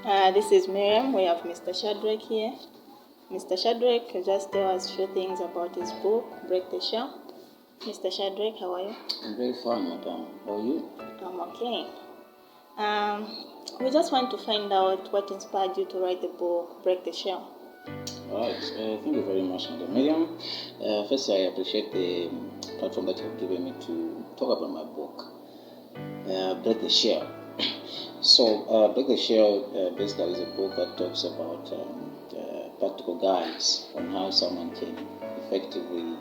This is Mirriam. We have Mr. Shadreck here. Mr. Shadreck will just tell us a few things about his book, Break the Shell. Mr. Shadreck, how are you? I'm very fine, madam. How are you? I'm okay. We just want to find out what inspired you to write the book, Break the Shell. Alright, thank you very much, Madam Mirriam. First, I appreciate the platform that you've given me to talk about my book, Break the Shell. So, Break the Shell basically is a book that talks about practical guides on how someone can effectively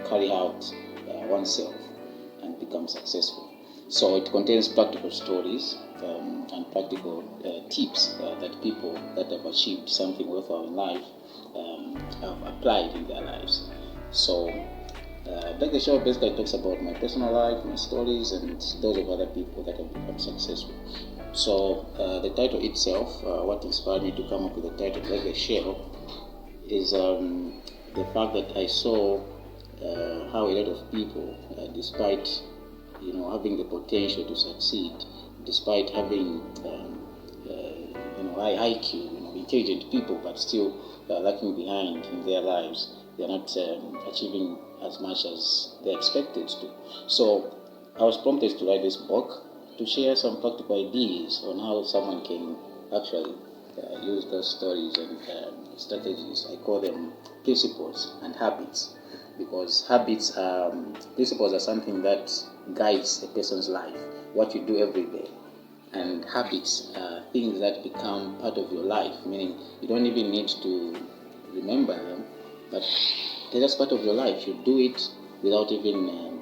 carry out oneself and become successful. So it contains practical stories and practical tips that people that have achieved something worthwhile in life have applied in their lives. So Break the Show basically talks about my personal life, my stories, and those of other people that have become successful. So the title itself, what inspired me to come up with the title Break the Show, is the fact that I saw how a lot of people, despite having the potential to succeed, despite having high IQ, intelligent people, but still lacking behind in their lives. They're not achieving as much as they expected to. So I was prompted to write this book to share some practical ideas on how someone can actually use those stories and strategies. I call them principles and habits, because principles are something that guides a person's life, what you do every day. And habits are things that become part of your life, meaning you don't even need to remember them, but they're just part of your life. You do it without even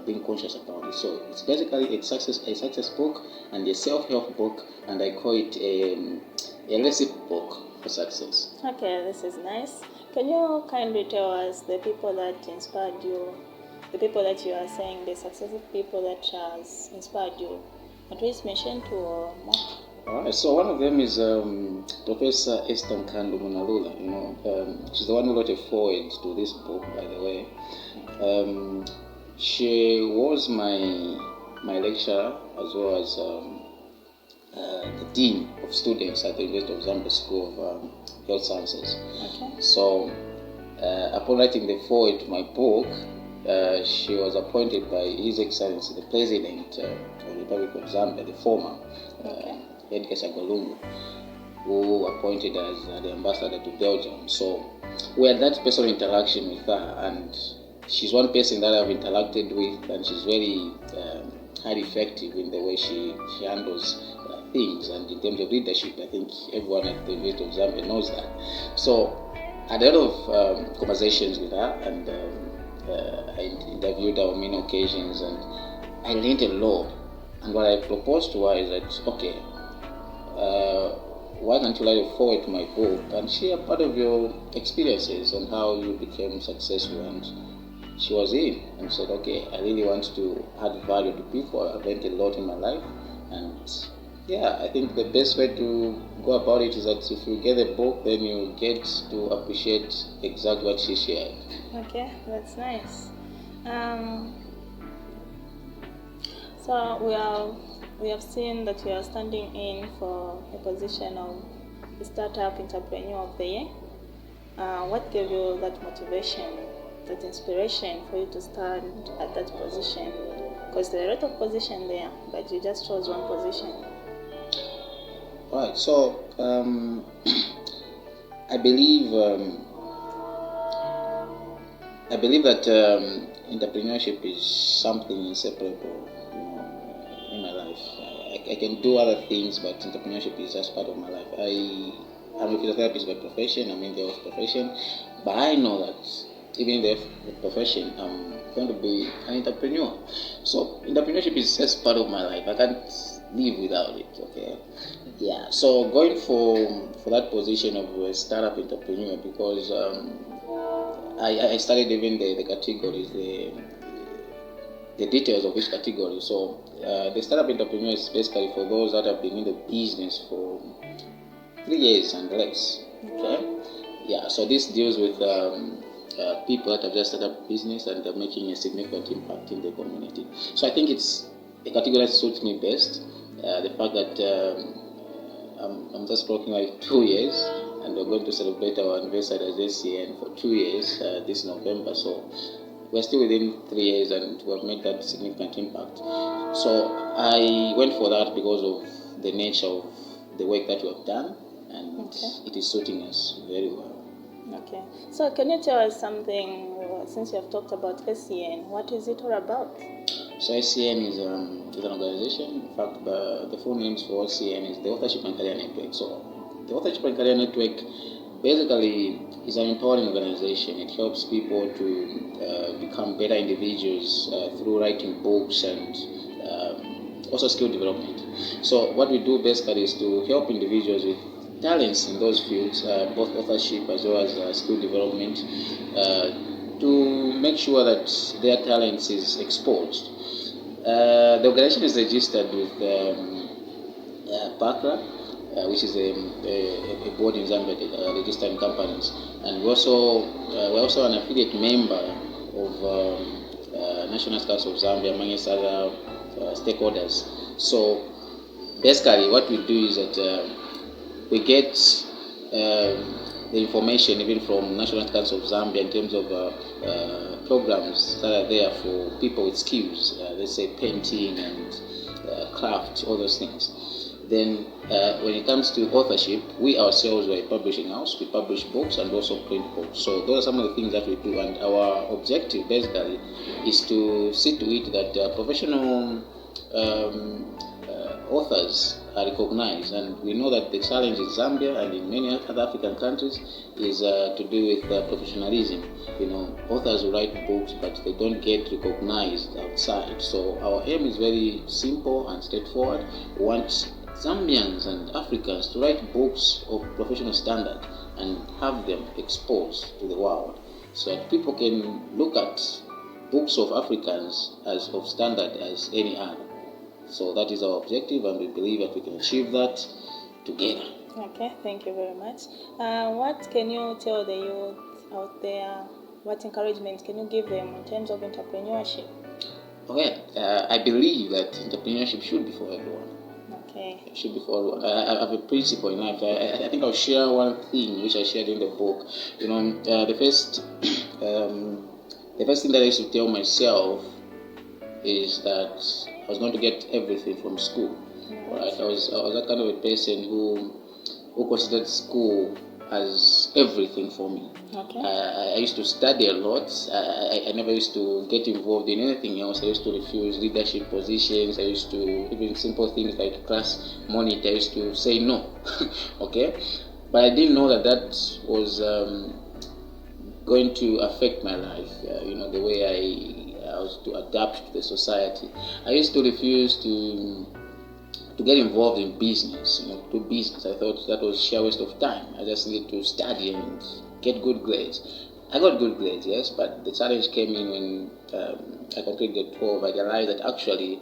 being conscious about it. So it's basically a success book and a self-help book, and I call it a recipe book for success. Okay, this is nice. Can you kindly tell us the people that inspired you, the people that you are saying, the successful people that has inspired you? At least mention two or more. Alright, so one of them is Professor Esther Nkando Munalula. She's the one who wrote a foreword to this book, by the way. She was my lecturer, as well as the dean of students at the University of Zambia School of Health Sciences. Okay. So, upon writing the foreword to my book, she was appointed by His Excellency the President of the Republic of Zambia, the former Edgar Sagalungu, who appointed as the ambassador to Belgium. So we had that personal interaction with her, and she's one person that I've interacted with, and she's very highly effective in the way she handles things. And in terms of leadership, I think everyone at the University of Zambia knows that. So I had a lot of conversations with her, and I interviewed her on many occasions, and I learned a lot. And what I proposed to her is that, okay, why don't you write a foreword to my book and share part of your experiences on how you became successful? And she was in and said, okay, I really want to add value to people. I've learned a lot in my life, and yeah, I think the best way to go about it is that if you get a book, then you get to appreciate exactly what she shared. Okay, that's nice. So we have seen that you are standing in for a position of the Startup Entrepreneur of the Year. What gave you that motivation, that inspiration for you to stand at that position? Because there are a lot of positions there, but you just chose one position. Right. So I believe that entrepreneurship is something inseparable, in my life. I can do other things, but entrepreneurship is just part of my life. I'm a physiotherapist by profession. I'm in the health profession, but I know that even in the profession, I'm going to be an entrepreneur. So entrepreneurship is just part of my life. I can't live without it. Okay. Yeah. So going for that position of a startup entrepreneur, because I studied even the categories, the details of each category. So the startup entrepreneur is basically for those that have been in the business for 3 years and less. Okay. Yeah. So this deals with people that have just started up business and are making a significant impact in the community. So I think it's a category that suits me best. The fact that I'm just clocking like 2 years, and we're going to celebrate our anniversary as ACN for 2 years this November. So we're still within 3 years, and we have made that significant impact. So I went for that because of the nature of the work that we have done, and it is suiting us very well. Okay. So can you tell us something, since you have talked about SCN, what is it all about? So SCN is an organization. In fact, the full names for SCN is the Authorship and Career Network. So the Authorship and Career Network basically is an empowering organization. It helps people to become better individuals through writing books and also skill development. So what we do basically is to help individuals with talents in those fields, both authorship as well as skill development, to make sure that their talents is exposed. The organization is registered with PACRA, which is a board in Zambia registering companies, and we're also an affiliate member of National Council of Zambia, among other stakeholders. So basically, what we do is that we get the information even from National Council of Zambia in terms of programs that are there for people with skills, let's say painting and craft, all those things. Then when it comes to authorship, we ourselves are a publishing house. We publish books and also print books. So those are some of the things that we do, and our objective basically is to see to it that professional authors are recognized, and we know that the challenge in Zambia and in many other African countries is to do with professionalism. Authors who write books, but they don't get recognized outside. So our aim is very simple and straightforward. We want Zambians and Africans to write books of professional standard and have them exposed to the world, so that people can look at books of Africans as of standard as any other. So that is our objective, and we believe that we can achieve that together. Okay, thank you very much. What can you tell the youth out there? What encouragement can you give them in terms of entrepreneurship? Okay, I believe that entrepreneurship should be for everyone. Okay. It should be for everyone. I have a principle in life. I think I'll share one thing which I shared in the book. The first thing that I used to tell myself is that I was going to get everything from school. Right? I was that kind of a person who considered school as everything for me. Okay. I used to study a lot. I never used to get involved in anything else. I used to refuse leadership positions. I used to, even simple things like class monitor, I used to say no. Okay? But I didn't know that was going to affect my life, the way I was to adapt to the society. I used to refuse to get involved in business, do business. I thought that was sheer waste of time. I just needed to study and get good grades. I got good grades, yes, but the challenge came in when I completed 12. I realized that actually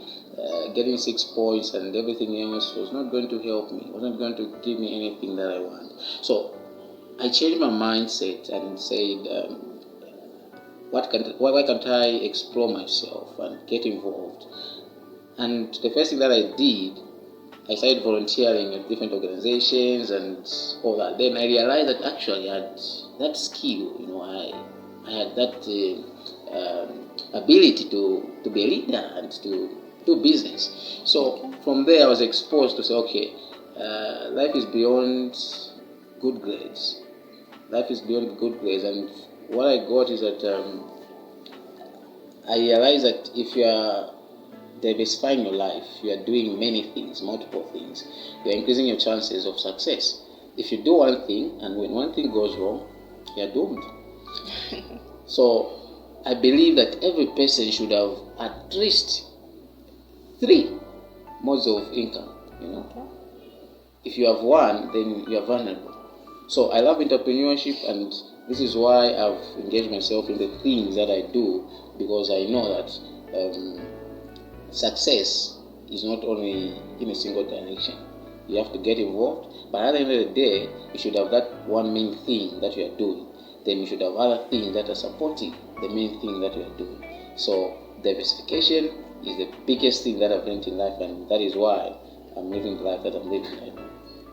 getting 6 points and everything else was not going to help me, was not going to give me anything that I want. So I changed my mindset and said, why can't I explore myself and get involved? And the first thing that I did, I started volunteering at different organizations and all that. Then I realized that actually I had that skill, I had that ability to be a leader and to do business. So from there I was exposed to say, okay, life is beyond good grades. Life is beyond good grades, and what I got is that I realized that if you are diversifying your life, you are doing many things, multiple things, you are increasing your chances of success. If you do one thing and when one thing goes wrong, you are doomed. So I believe that every person should have at least 3 modes of income. If you have one, then you are vulnerable. So I love entrepreneurship, and this is why I've engaged myself in the things that I do, because I know that success is not only in a single direction. You have to get involved, but at the end of the day, you should have that one main thing that you are doing. Then you should have other things that are supporting the main thing that you are doing. So diversification is the biggest thing that I've learned in life, and that is why I'm living the life that I'm living right now.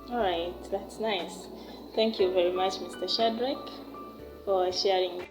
All right, that's nice. Thank you very much, Mr. Shadreck, for sharing